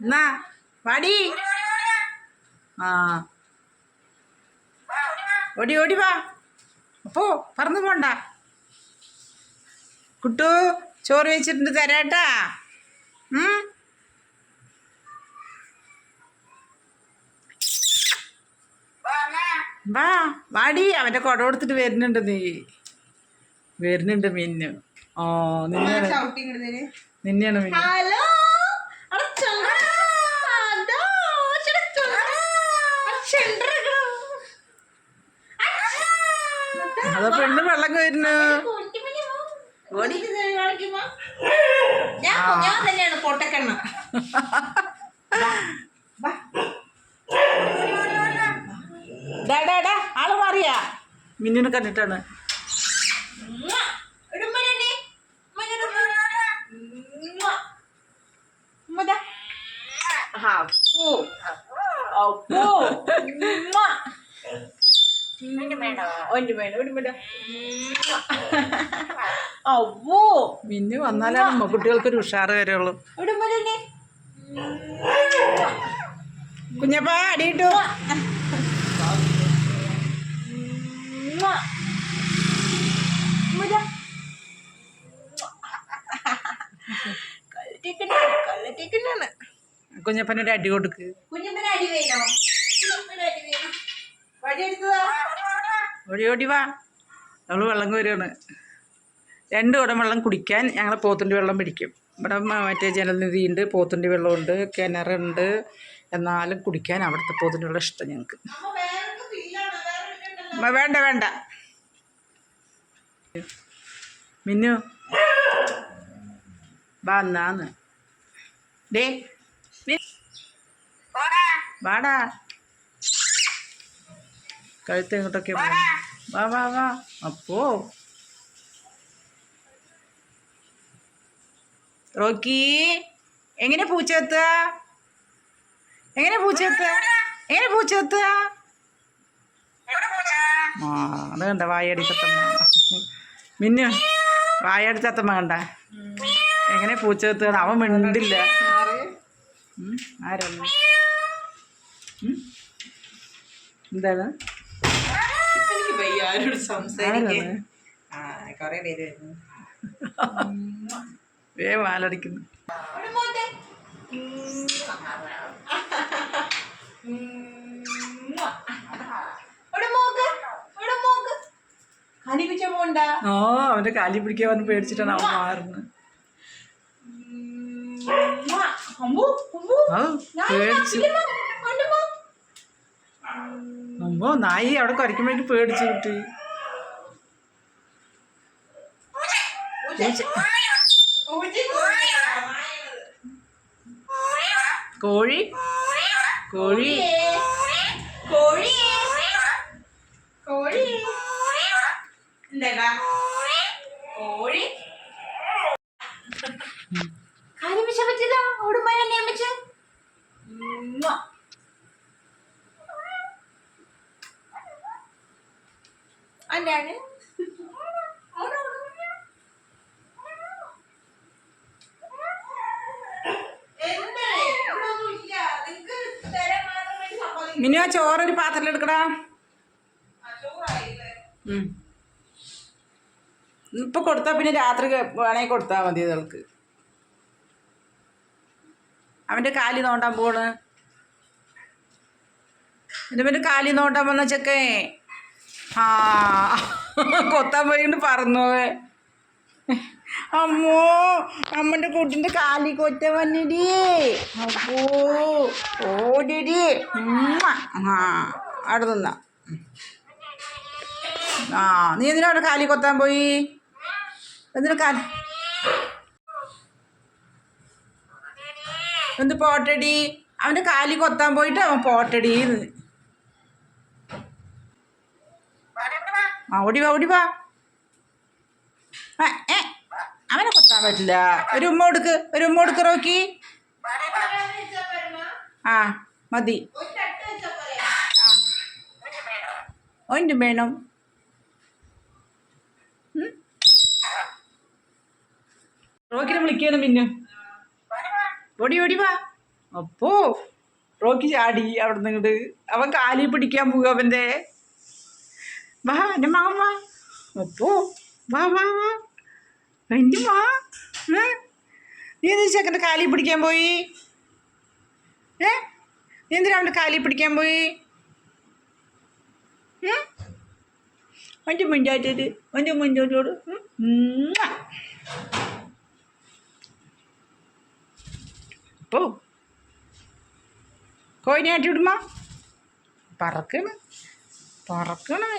എന്നാ വാടി. ആ ഓടി ഓടി വാ. അപ്പോ പറന്നു പോണ്ട. കുട്ടു ചോറ് വെച്ചിട്ടുണ്ട് തരാട്ടാ. വാ വാടി. അവൻ്റെ കുട കൊടുത്തിട്ട് വരുന്നുണ്ട്. നീ വരുന്നുണ്ട് മിന്നു. ഓ നിന്നെയാണ് നിന്നെയാണ് മിന്നു. അതാ പെണ്ണ് വെള്ളം വരുന്നു. പൊട്ടക്കണ്ണ ആള് മാറിയാ മിന്നിനെ കണ്ടിട്ടാണ്. മിന്നു വന്നാലാണ് കുട്ടികൾക്കൊരു ഉഷാറ് വരുള്ളൂ. കുഞ്ഞപ്പ അടിയിട്ടു. കുഞ്ഞപ്പനൊരു അടി കൊടുക്ക്. ഓടി ഓടി വാ. നമ്മൾ വെള്ളം കോരുകയാണ്. 2 കുടം വെള്ളം കുടിക്കാൻ ഞങ്ങൾ പോത്തുണ്ടി വെള്ളം പിടിക്കും. ഇവിടെ മറ്റേ ജലനിധി ഉണ്ട്, പോത്തുണ്ടി വെള്ളമുണ്ട്, കിണറുണ്ട്. എന്നാലും കുടിക്കാൻ അവിടുത്തെ പോത്തുണ്ടി വെള്ളം ഇഷ്ടം ഞങ്ങൾക്ക്. വേണ്ട വേണ്ട മിന്നു വാ എന്നാന്ന്. ഡേ വാടാ. കഴുത്ത് എങ്ങോട്ടൊക്കെ പോകും. വാ വാ വാ. അപ്പോ റോക്കി എങ്ങനെ പൂച്ചെത്തുക? എങ്ങനെ പൂച്ചെത്തുക? എങ്ങനെ പൂച്ചെത്തുക? ആ അത് കണ്ട വായടി തത്തമ്മ. മിന്നു വായടി തത്തമ്മ കണ്ട എങ്ങനെ പൂച്ചെത്തുക? അവൻ മിണ്ടില്ല. ആരാണ്? എന്താണ്? ആരോട് സംസാരിക്കാൻ കൊറേ പേര് വരുന്നു. വാലടിക്കുന്നു. ഓ അവന്റെ കാലി പിടിക്കാൻ വന്ന് പേടിച്ചിട്ടാണ് അവൻ മാറുന്നത്. പേടിച്ചു. അമ്മോ നായി അവിടെ കുരയ്ക്കുമ്പോഴേക്ക് പേടിച്ചു കിട്ടി. കോഴി കോഴി കോഴി കോഴി എന്താ കോഴി ആരംഭിച്ച പറ്റില്ല. ഓടുമ്പോൾ നിയമിച്ച് എന്താണ് മിനു ആ ചോറൊരു പാത്രത്തിലെടുക്കടാ. ഇപ്പൊ കൊടുത്താ പിന്നെ രാത്രി വേണമെങ്കിൽ കൊടുത്താൽ മതി. ഇതൾക്ക് അവൻ്റെ കാലി നോണ്ടാൻ പോണ്. എൻ്റെ കാലി നോണ്ടാൻ പോന്ന ചെക്കേ. ആ കൊത്താൻ പോയിണ്ട് പറന്നു. അമ്മോ അമ്മൻ്റെ കുട്ടിൻ്റെ കാലി കൊറ്റ വന്നിടി. അപ്പോ ഓടിടി. ആ അവിടെ നിന്നാ. ആ നീ എന്തിനാ അവിടെ കാലി കൊത്താൻ പോയി? എന്തിനാ കാലി എന്ത് പോട്ടടി? അവൻ്റെ കാലി കൊത്താൻ പോയിട്ട് അവൻ പോട്ടടി. ആ ഓടി വാ ഓടി വാ. അവനെ കൊത്താൻ പറ്റില്ല. ഒരു ഉമ്മ കൊടുക്ക്, ഒരു ഉമ്മ കൊടുക്ക് റോക്കി. ആ മതി. ആ ഓൻ്റെ വേണം. റോക്കിനെ വിളിക്കാനും പിന്നെ ഓടി ഓടി വാ. അപ്പോ റോക്കി ചാടി അവിടെ നിന്ന് ഇങ്ങോട്ട് അവൻ കാലി പിടിക്കാൻ പോവുക അവൻ്റെ. വാ എൻ്റെ മകൻ വാ. അപ്പോ വാ വാ വാ എൻ്റെ വാ. നീ എന്തിനാ ചെക്കൻ്റെ കാലി പിടിക്കാൻ പോയി? നീ എന്തിനാ അവൻ്റെ കാലി പിടിക്കാൻ പോയി? അവൻ്റെ മുഞ്ചാറ്റോട് അവൻ്റെ മുഞ്ചോട്ടോട് പോ. കോയിനാട്ടി വിടുമ്പോ പറക്കണ് പറക്കണ്.